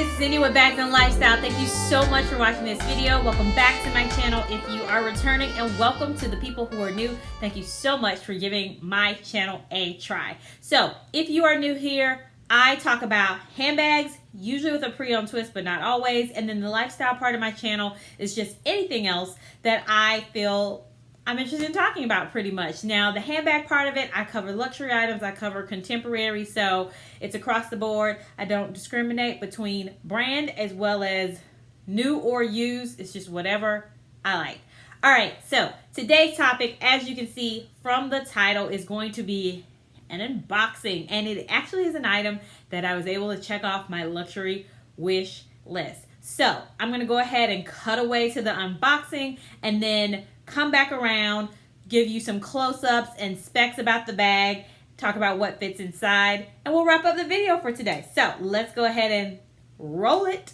this is Cindy with Bags and Lifestyle. Thank you so much for watching this video. Welcome back to my channel if you are returning, and welcome to the people who are new. Thank you so much for giving my channel a try. So if you are new here, I talk about handbags, usually with a pre-owned twist, but not always. And then the lifestyle part of my channel is just anything else that I feel I'm interested in talking about pretty much. Now, the handbag part of it, I cover luxury items, I cover contemporary, so it's across the board. I don't discriminate between brand as well as new or used. It's just whatever I like. All right, so today's topic, as you can see from the title, is going to be an unboxing, and it actually is an item that I was able to check off my luxury wish list. So I'm going to go ahead and cut away to the unboxing and then come back around, give you some close-ups and specs about the bag, talk about what fits inside, and we'll wrap up the video for today. So let's go ahead and roll it.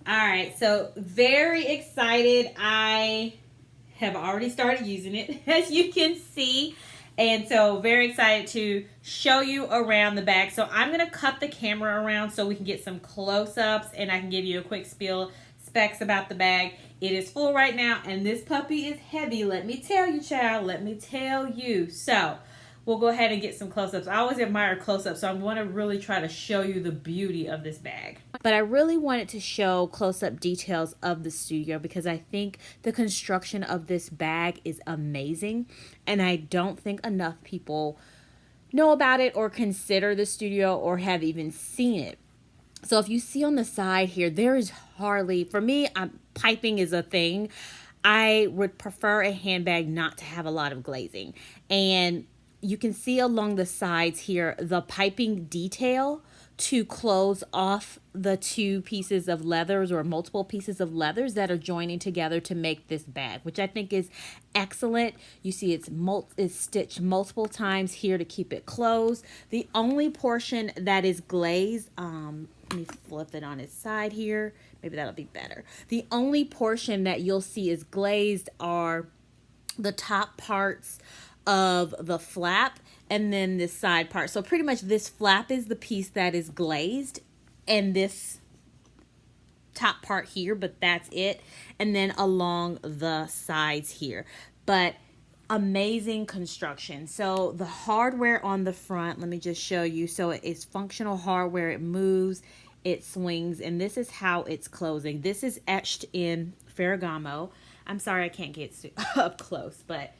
All right, so very excited. I have already started using it, as you can see. And so very excited to show you around the bag. So I'm going to cut the camera around so we can get some close-ups and I can give you a quick specs about the bag. It is full right now, and this puppy is heavy. Let me tell you, child. Let me tell you. So we'll go ahead and get some close-ups. I always admire close-ups, so I want to really try to show you the beauty of this bag. But I really wanted to show close-up details of the studio because I think the construction of this bag is amazing, and I don't think enough people know about it or consider the studio or have even seen it. So if you see on the side here, there is hardly, for me, piping is a thing. I would prefer a handbag not to have a lot of glazing, and you can see along the sides here the piping detail to close off the two pieces of leathers or multiple pieces of leathers that are joining together to make this bag, which I think is excellent. You see it's stitched multiple times here to keep it closed. The only portion that is glazed, let me flip it on its side here. Maybe that'll be better. The only portion that you'll see is glazed are the top parts of the flap and then this side part. So pretty much this flap is the piece that is glazed and this top part here, but that's it. And then along the sides here. But amazing construction. So the hardware on the front, let me just show you. So it's functional hardware. It moves, it swings, and this is how it's closing. This is etched in Ferragamo. I'm sorry I can't get up close, but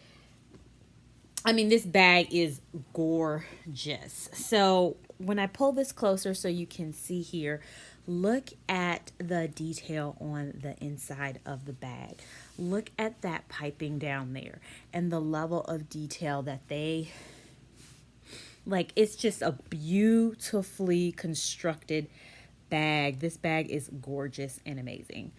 I mean, this bag is gorgeous. So when I pull this closer so you can see here, look at the detail on the inside of the bag. Look at that piping down there and the level of detail that they, like, it's just a beautifully constructed bag. This bag is gorgeous and amazing.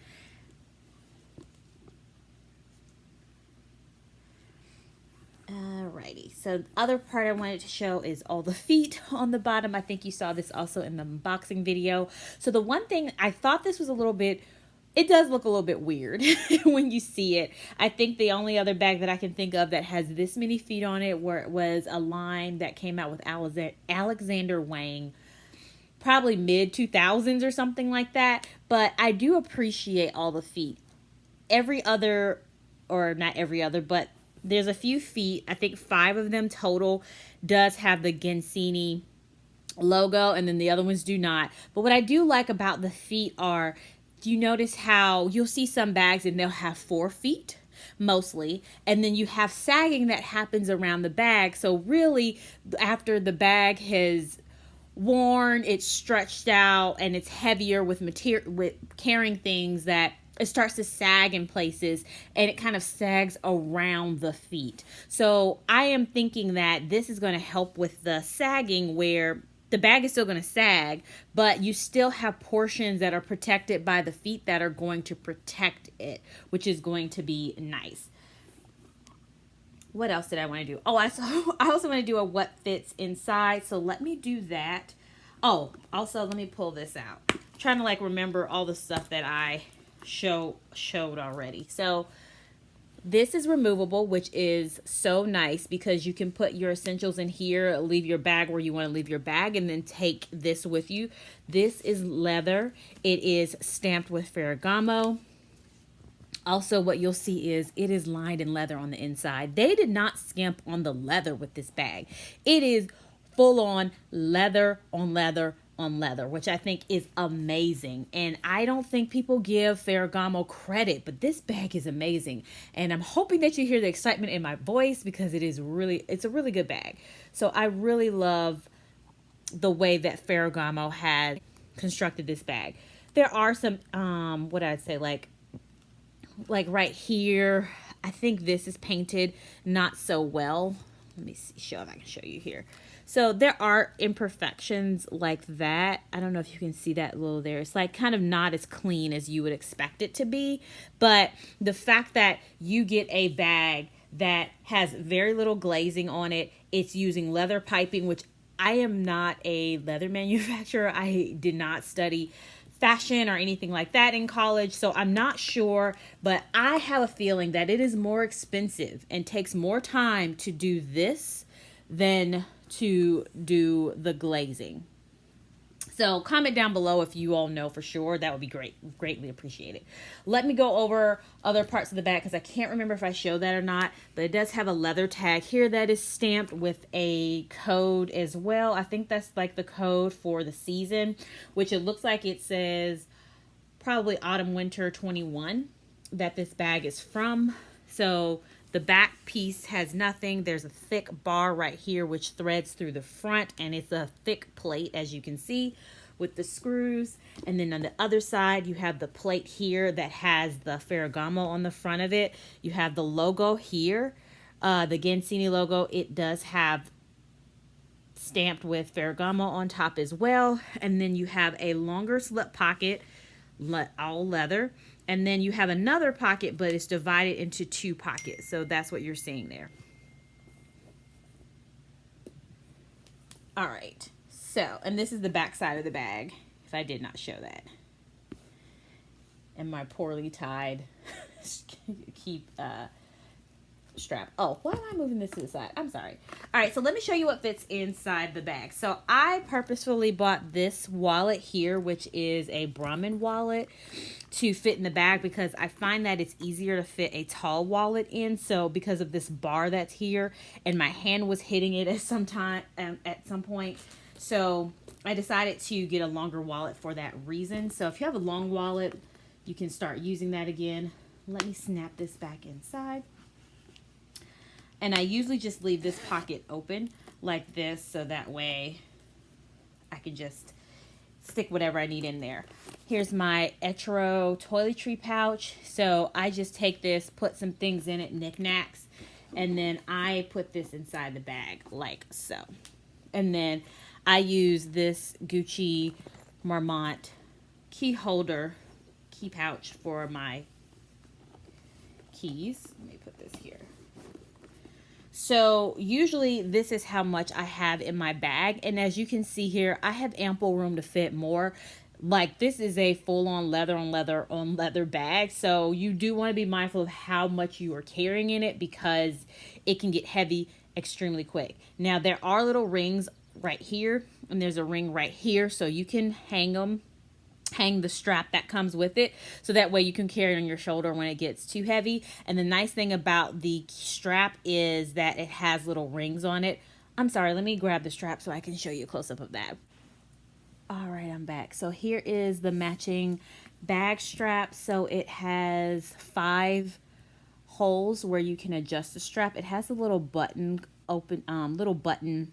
Alrighty, so the other part I wanted to show is all the feet on the bottom. I think you saw this also in the unboxing video. So the one thing, I thought this was a little bit, it does look a little bit weird when you see it. I think the only other bag that I can think of that has this many feet on it was a line that came out with Alexander Wang, probably mid-2000s or something like that. But I do appreciate all the feet. Every other, or not every other, but there's a few feet, I think 5 of them total, does have the Gensini logo, and then the other ones do not. But what I do like about the feet are, do you notice how you'll see some bags and they'll have 4 feet mostly, and then you have sagging that happens around the bag. So really, after the bag has worn, it's stretched out, and it's heavier with material, with carrying things, that it starts to sag in places, and it kind of sags around the feet. So I am thinking that this is going to help with the sagging, where the bag is still going to sag, but you still have portions that are protected by the feet that are going to protect it, which is going to be nice. What else did I want to do? Oh, I also want to do a what fits inside. So let me do that. Oh, also let me pull this out. I'm trying to like remember all the stuff that I showed already. So this is removable, which is so nice because you can put your essentials in here, leave your bag where you want to leave your bag, and then take this with you. This is leather. It is stamped with Ferragamo. Also, what you'll see is it is lined in leather on the inside. They did not skimp on the leather with this bag. It is full on leather on leather on leather, which I think is amazing. And I don't think people give Ferragamo credit, but this bag is amazing. And I'm hoping that you hear the excitement in my voice because it's a really good bag. So I really love the way that Ferragamo had constructed this bag. There are some, what I'd say, like right here, I think this is painted not so well. Let me see, if I can show you here. So there are imperfections like that. I don't know if you can see that little there. It's like kind of not as clean as you would expect it to be. But the fact that you get a bag that has very little glazing on it, it's using leather piping, which I am not a leather manufacturer. I did not study fashion or anything like that in college, so I'm not sure, but I have a feeling that it is more expensive and takes more time to do this than to do the glazing. So comment down below if you all know for sure. That would be greatly appreciated. Let me go over other parts of the bag because I can't remember if I showed that or not, but it does have a leather tag here that is stamped with a code as well. I think that's like the code for the season, which it looks like it says probably autumn winter 21 that this bag is from. So the back piece has nothing. There's a thick bar right here which threads through the front, and it's a thick plate, as you can see, with the screws. And then on the other side, you have the plate here that has the Ferragamo on the front of it. You have the logo here, the Gansini logo. It does have stamped with Ferragamo on top as well. And then you have a longer slip pocket, all leather. And then you have another pocket, but it's divided into 2 pockets. So that's what you're seeing there. All right. So, and this is the back side of the bag, if I did not show that. And my poorly tied strap. Oh, why am I moving this to the side? I'm sorry. All right, so let me show you what fits inside the bag. So I purposefully bought this wallet here, which is a Brahmin wallet, to fit in the bag because I find that it's easier to fit a tall wallet in. So because of this bar that's here, and my hand was hitting it at some point. So I decided to get a longer wallet for that reason. So if you have a long wallet, you can start using that again. Let me snap this back inside. And I usually just leave this pocket open like this, so that way I can just stick whatever I need in there. Here's my Etro toiletry pouch. So I just take this, put some things in it, knickknacks, and then I put this inside the bag like so. And then I use this Gucci Marmont key holder, key pouch for my keys. Let me put this here. So usually this is how much I have in my bag. And as you can see here, I have ample room to fit more. Like, this is a full-on leather on leather on leather bag. So you do want to be mindful of how much you are carrying in it because it can get heavy extremely quick. Now, there are little rings right here, and there's a ring right here. So you can hang the strap that comes with it, so that way you can carry it on your shoulder when it gets too heavy. And the nice thing about the strap is that it has little rings on it. I'm sorry, let me grab the strap so I can show you a close-up of that. All right, I'm back. So here is the matching bag strap. So it has 5 holes where you can adjust the strap. It has a little button little button,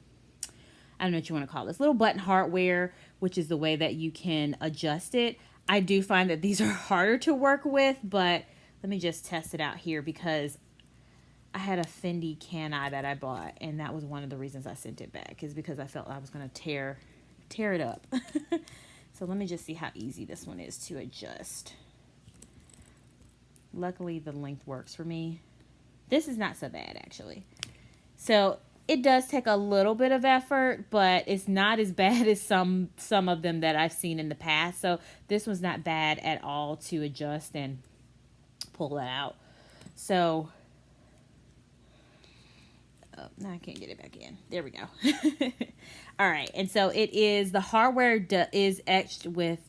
I don't know what you want to call this, little button hardware, which is the way that you can adjust it. I do find that these are harder to work with, but let me just test it out here because I had a Fendi can eye that I bought, and that was one of the reasons I sent it back, is because I felt I was going to tear it up. So let me just see how easy this one is to adjust. Luckily the length works for me. This is not so bad actually. So it does take a little bit of effort, but it's not as bad as some of them that I've seen in the past. So this one's not bad at all to adjust and pull that out. So oh, now I can't get it back in. There we go. All right, and so it is, the hardware is etched with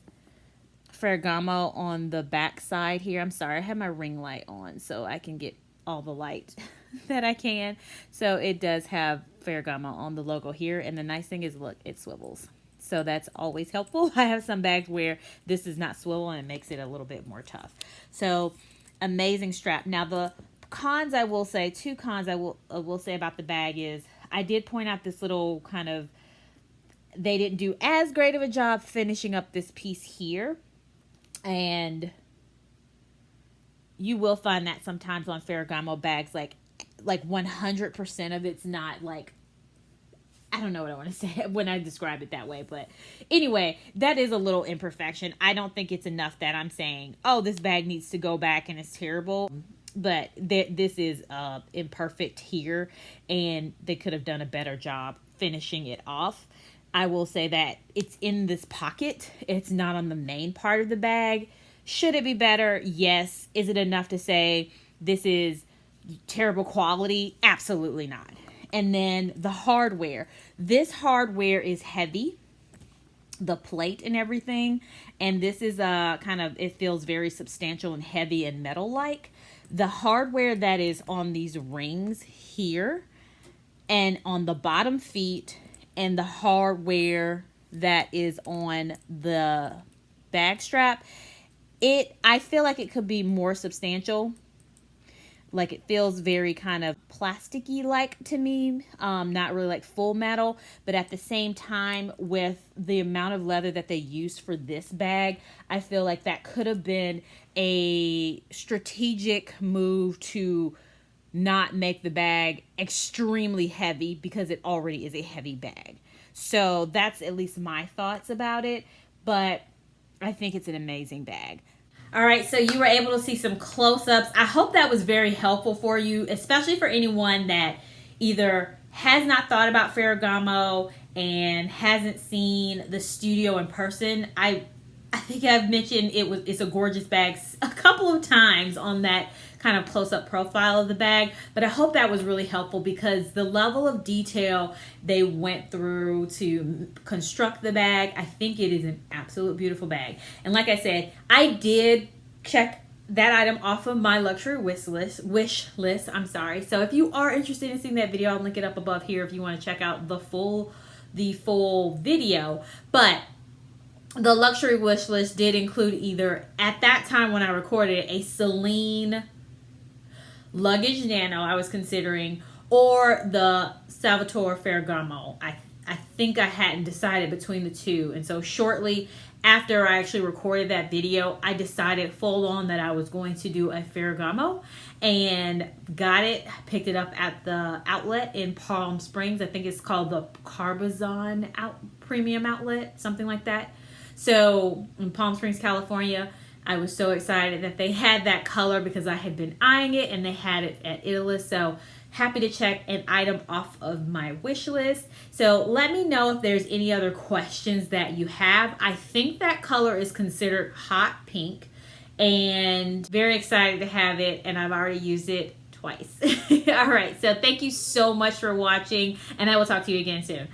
Ferragamo on the back side here. I'm sorry, I have my ring light on so I can get all the light that I can. So it does have Ferragamo on the logo here, and the nice thing is, look, it swivels. So that's always helpful. I have some bags where this is not swivel and it makes it a little bit more tough. So amazing strap. Now the cons, I will say, 2 cons I will say about the bag is, I did point out this little kind of, they didn't do as great of a job finishing up this piece here. And you will find that sometimes on Ferragamo bags, like 100% of it's not like, I don't know what I want to say when I describe it that way. But anyway, that is a little imperfection. I don't think it's enough that I'm saying, oh, this bag needs to go back and it's terrible. But this is imperfect here, and they could have done a better job finishing it off. I will say that it's in this pocket. It's not on the main part of the bag. Should it be better? Yes. Is it enough to say this is terrible quality? Absolutely not. And then the hardware. This hardware is heavy, the plate and everything. And this is it feels very substantial and heavy and metal-like. The hardware that is on these rings here and on the bottom feet, and the hardware that is on the bag strap, I feel like it could be more substantial. Like, it feels very kind of plasticky like to me, not really like full metal, but at the same time, with the amount of leather that they used for this bag, I feel like that could have been a strategic move to not make the bag extremely heavy, because it already is a heavy bag. So that's at least my thoughts about it, but I think it's an amazing bag. All right, so you were able to see some close-ups. I hope that was very helpful for you, especially for anyone that either has not thought about Ferragamo and hasn't seen the studio in person. I think I've mentioned it's a gorgeous bag a couple of times on that kind of close-up profile of the bag, but I hope that was really helpful, because the level of detail they went through to construct the bag, I think it is an absolute beautiful bag. And like I said, I did check that item off of my luxury wish list. I'm sorry. So if you are interested in seeing that video, I'll link it up above here if you want to check out the full video. But the luxury wish list did include, either at that time when I recorded, a Celine luggage nano I was considering, or the Salvatore Ferragamo. I think I hadn't decided between the two, and so shortly after I actually recorded that video, I decided full on that I was going to do a Ferragamo, and got it, picked it up at the outlet in Palm Springs. I think it's called the Carbazon Premium Outlet, something like that. So in Palm Springs, California, I was so excited that they had that color, because I had been eyeing it and they had it at Italy. So happy to check an item off of my wish list. So let me know if there's any other questions that you have. I think that color is considered hot pink, and very excited to have it, and I've already used it twice. All right, so thank you so much for watching, and I will talk to you again soon.